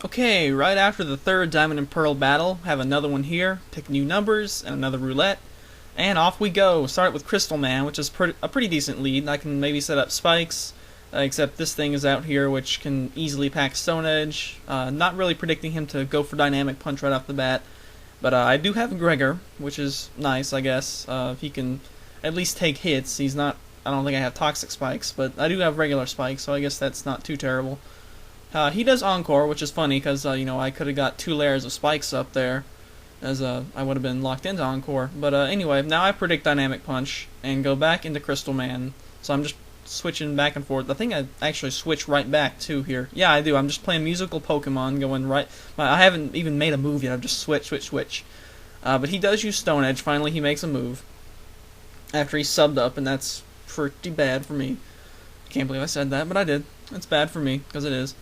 Okay, right after the third Diamond and Pearl battle, have another one here, pick new numbers, and another roulette, and off we go. Start with Crystal Man, which is a pretty decent lead. I can maybe set up spikes, except this thing is out here, which can easily pack Stone Edge. Not really predicting him to go for Dynamic Punch right off the bat, but I do have Gregor, which is nice, I guess. He can at least take hits. He's not, I don't think I have Toxic Spikes, but I do have regular spikes, so I guess that's not too terrible. He does Encore, which is funny, because, you know, I could have got 2 layers of spikes up there, as I would have been locked into Encore. But anyway, now I predict Dynamic Punch, and go back into Crystal Man. So I'm just switching back and forth. I think I actually switch right back, too, here. Yeah, I do. I'm just playing musical Pokemon, going right... I haven't even made a move yet. I've just switch. But he does use Stone Edge. Finally, he makes a move. After he subbed up, and that's pretty bad for me. Can't believe I said that, but I did. It's bad for me, because it is.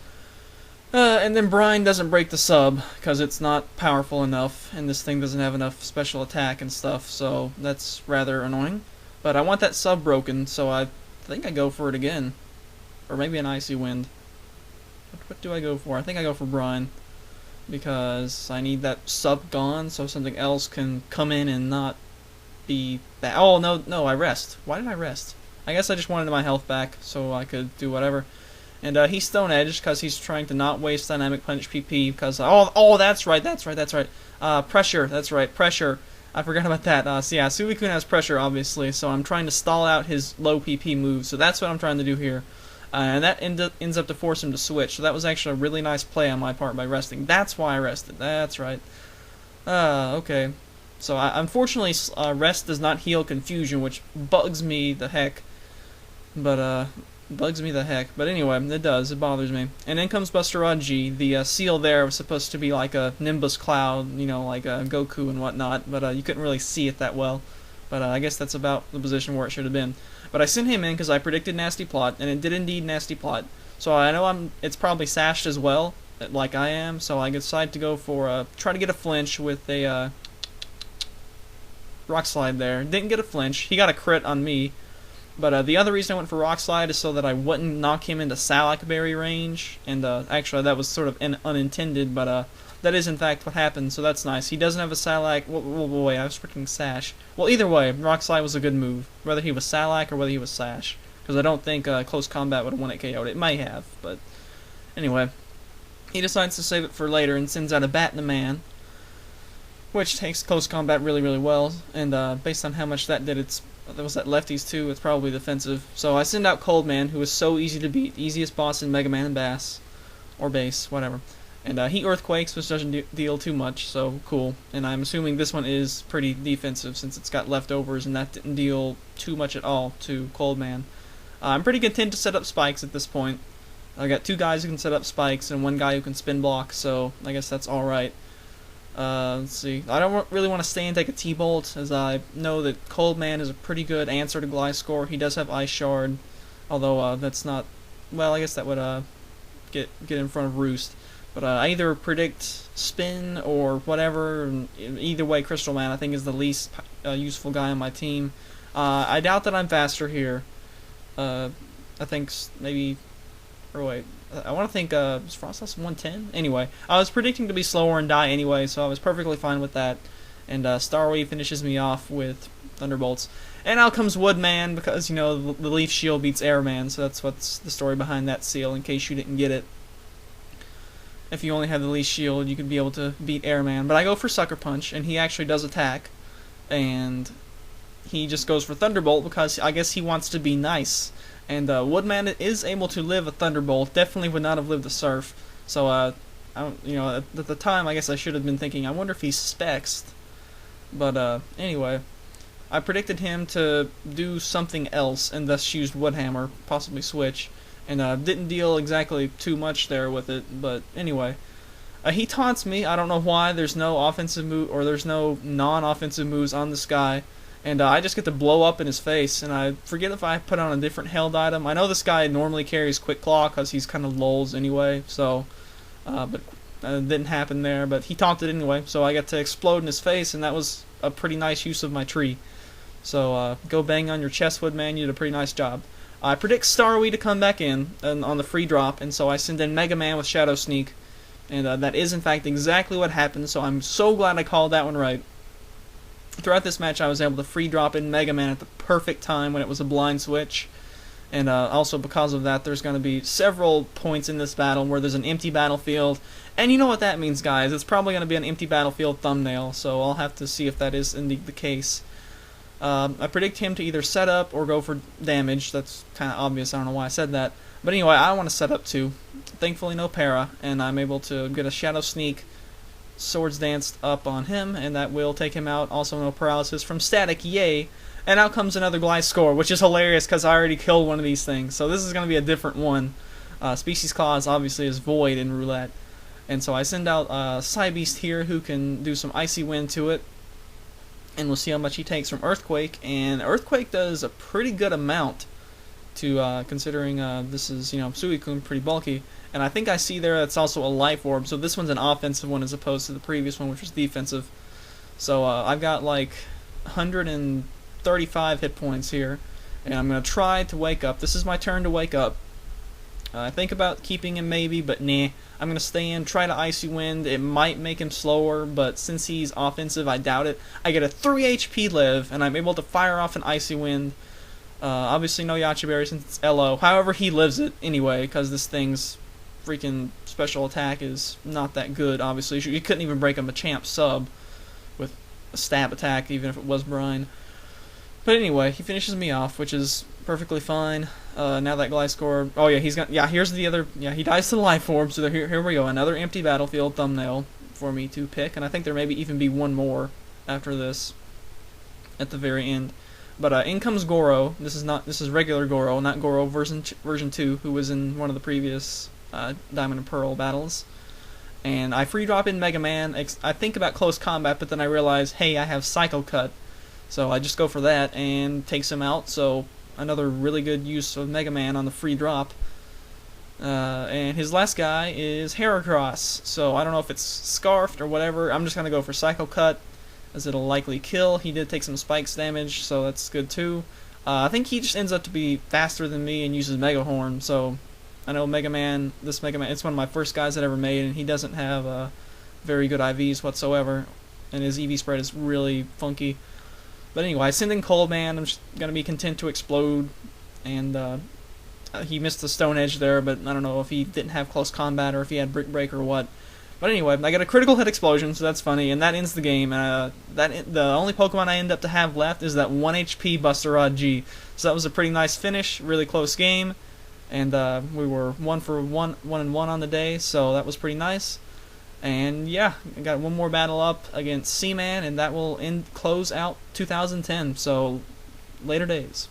And then Brine doesn't break the sub, because it's not powerful enough, and this thing doesn't have enough special attack and stuff, so that's rather annoying. But I want that sub broken, so I think I go for it again. Or maybe an Icy Wind. What do I go for? I think I go for Brine, because I need that sub gone, so something else can come in and not be bad. Oh, no, I rest. Why did I rest? I guess I just wanted my health back, so I could do whatever. And he's Stone Edged because he's trying to not waste Dynamic Punch PP because that's right. Pressure, that's right, pressure. I forgot about that. So yeah, Suicune has pressure obviously, so I'm trying to stall out his low PP move. So that's what I'm trying to do here, and that ends up to force him to switch. So that was actually a really nice play on my part by resting. That's why I rested. That's right. Okay. So unfortunately, rest does not heal confusion, which bugs me the heck. But But anyway, it does. It bothers me. And then comes Buster Rod G. The seal there was supposed to be like a Nimbus Cloud, you know, like a Goku and whatnot, but you couldn't really see it that well. But I guess that's about the position where it should have been. But I sent him in because I predicted Nasty Plot, and it did indeed Nasty Plot. So I know it's probably sashed as well, like I am, so I decided to go for, try to get a flinch with a Rock Slide there. Didn't get a flinch. He got a crit on me. But the other reason I went for Rock Slide is so that I wouldn't knock him into Salac Berry range, and actually that was sort of unintended, but that is in fact what happened, so that's nice. He doesn't have a Salac. Wait, I was freaking Sash. Well, either way, Rock Slide was a good move, whether he was Salac or whether he was Sash, because I don't think Close Combat would have won it KO'd. It may have, but anyway. He decides to save it for later and sends out a Bat and a Man, which takes Close Combat really, really well, and based on how much that did, there was that lefties too, it's probably defensive. So I send out Cold Man, who is so easy to beat, easiest boss in Mega Man and Bass, or Base, whatever. And he Earthquakes, which doesn't deal too much, so cool. And I'm assuming this one is pretty defensive since it's got leftovers, and that didn't deal too much at all to Cold Man. I'm pretty content to set up spikes at this point. I got 2 guys who can set up spikes and 1 guy who can spin block, so I guess that's alright. Let's see. I don't really want to stay and take a T-Bolt, as I know that Cold Man is a pretty good answer to Gliscor. He does have Ice Shard, although that's not... Well, I guess that would get in front of Roost. But I either predict Spin or whatever. And either way, Crystal Man I think is the least useful guy on my team. I doubt that I'm faster here. I think maybe... Or wait... I want to think, is Frostlass 110? Anyway, I was predicting to be slower and die anyway, so I was perfectly fine with that. And Starwave finishes me off with Thunderbolts. And out comes Woodman, because, you know, the Leaf Shield beats Airman, so that's what's the story behind that seal, in case you didn't get it. If you only have the Leaf Shield, you could be able to beat Airman. But I go for Sucker Punch, and he actually does attack. And he just goes for Thunderbolt, because I guess he wants to be nice. And Woodman is able to live a Thunderbolt. Definitely would not have lived a Surf. So, I don't, you know, at the time, I guess I should have been thinking, I wonder if he's Spexed. But, anyway, I predicted him to do something else, and thus used Woodhammer, possibly Switch. And didn't deal exactly too much there with it, but anyway. He taunts me. I don't know why. There's no offensive move, or there's no non-offensive moves on this guy. And I just get to blow up in his face, and I forget if I put on a different held item. I know this guy normally carries Quick Claw because he's kind of lulls anyway, so but it didn't happen there. But he taunted anyway, so I got to explode in his face, and that was a pretty nice use of my tree. So go bang on your chest, Woodman. You did a pretty nice job. I predict Starwy to come back in on the free drop, and so I send in Mega Man with Shadow Sneak, and that is in fact exactly what happened. So I'm so glad I called that one right. Throughout this match, I was able to free drop in Mega Man at the perfect time when it was a blind switch. And also because of that, there's going to be several points in this battle where there's an empty battlefield. And you know what that means, guys. It's probably going to be an empty battlefield thumbnail, so I'll have to see if that is indeed the case. I predict him to either set up or go for damage. That's kind of obvious. I don't know why I said that. But anyway, I want to set up too. Thankfully, no para, and I'm able to get a Shadow Sneak Swords Danced up on him, and that will take him out. Also, no paralysis from Static. Yay! And out comes another Gliscor, which is hilarious because I already killed one of these things. So this is going to be a different one. Species Clause obviously is void in Roulette. And so I send out Psybeast here who can do some Icy Wind to it. And we'll see how much he takes from Earthquake. And Earthquake does a pretty good amount to considering this is, Suicune, pretty bulky. And I think I see there that's also a Life Orb. So this one's an offensive one as opposed to the previous one, which was defensive. So I've got like 135 hit points here, and I'm going to try to wake up. This is my turn to wake up. I think about keeping him maybe, but nah. I'm going to stay in, try to Icy Wind. It might make him slower, but since he's offensive, I doubt it. I get a 3 HP live, and I'm able to fire off an Icy Wind. Obviously no Yache Berry since it's LO. However, he lives it anyway, because this thing's freaking special attack is not that good, obviously. You couldn't even break him a champ sub with a stab attack, even if it was Brine. But anyway, he finishes me off, which is perfectly fine. Now that Gliscor... Oh, yeah, here's the other... Yeah, he dies to the Life Orb, so here we go. Another empty battlefield thumbnail for me to pick, and I think there may even be one more after this at the very end. But in comes Goro. This is regular Goro, not Goro version 2, who was in one of the previous Diamond and Pearl battles. And I free drop in Mega Man. I think about close combat, but then I realize, hey, I have Psycho Cut. So I just go for that and takes him out. So another really good use of Mega Man on the free drop. And his last guy is Heracross. So I don't know if it's Scarfed or whatever. I'm just going to go for Psycho Cut, as it'll likely kill. He did take some spikes damage, so that's good too. I think he just ends up to be faster than me and uses Mega Horn. So I know Mega Man, it's one of my first guys that I ever made, and he doesn't have very good IVs whatsoever. And his EV spread is really funky. But anyway, I send in Cold Man. I'm just going to be content to explode. And he missed the Stone Edge there, but I don't know if he didn't have close combat or if he had Brick Break or what. But anyway, I got a critical hit explosion, so that's funny, and that ends the game. The only Pokemon I end up to have left is that 1 HP Buster Rod G. So that was a pretty nice finish, really close game. And we were 1 and 1 on the day, so that was pretty nice. And yeah, I got one more battle up against Seaman, and that will close out 2010. So later days.